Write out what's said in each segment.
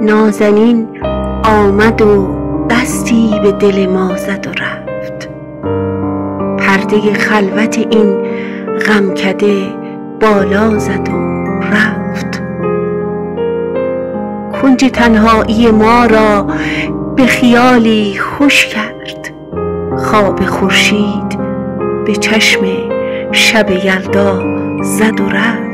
نازنین آمد و دستی به دل ما زد و رفت. پرده خلوت این غمکده بالا زد و رفت. کنج تنهایی ما را به خیالی خوش کرد. خواب خورشید به چشم شب یلدا زد و رفت.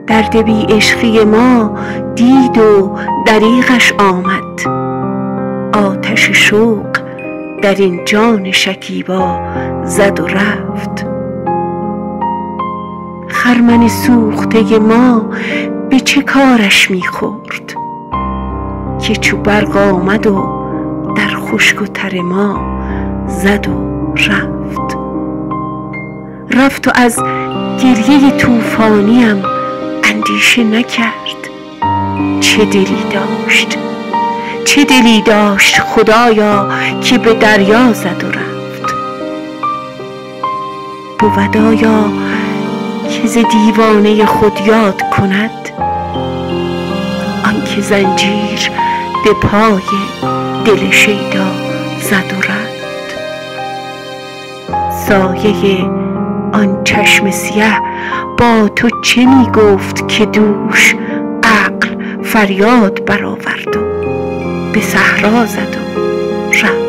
درد بی عشقی ما دید و دریغش آمد. آتش شوق در این جان شکیبا زد و رفت. خرمن سوخته ما به چه کارش می‌خورد که چو برق آمد و در خشک و تر ما زد و رفت. رفت و از گریه طوفانیم اندیشه نکرد. چه دلی داشت خدایا که به دریا زد و رفت. بود آیا که ز دیوانه خود یاد کند آنکه زنجیر به پای دل شیدا زد و رفت. سایه آن چشم سیه با تو چه می گفت که دوش عقل فریاد برآورد و به صحرا زد و رفت.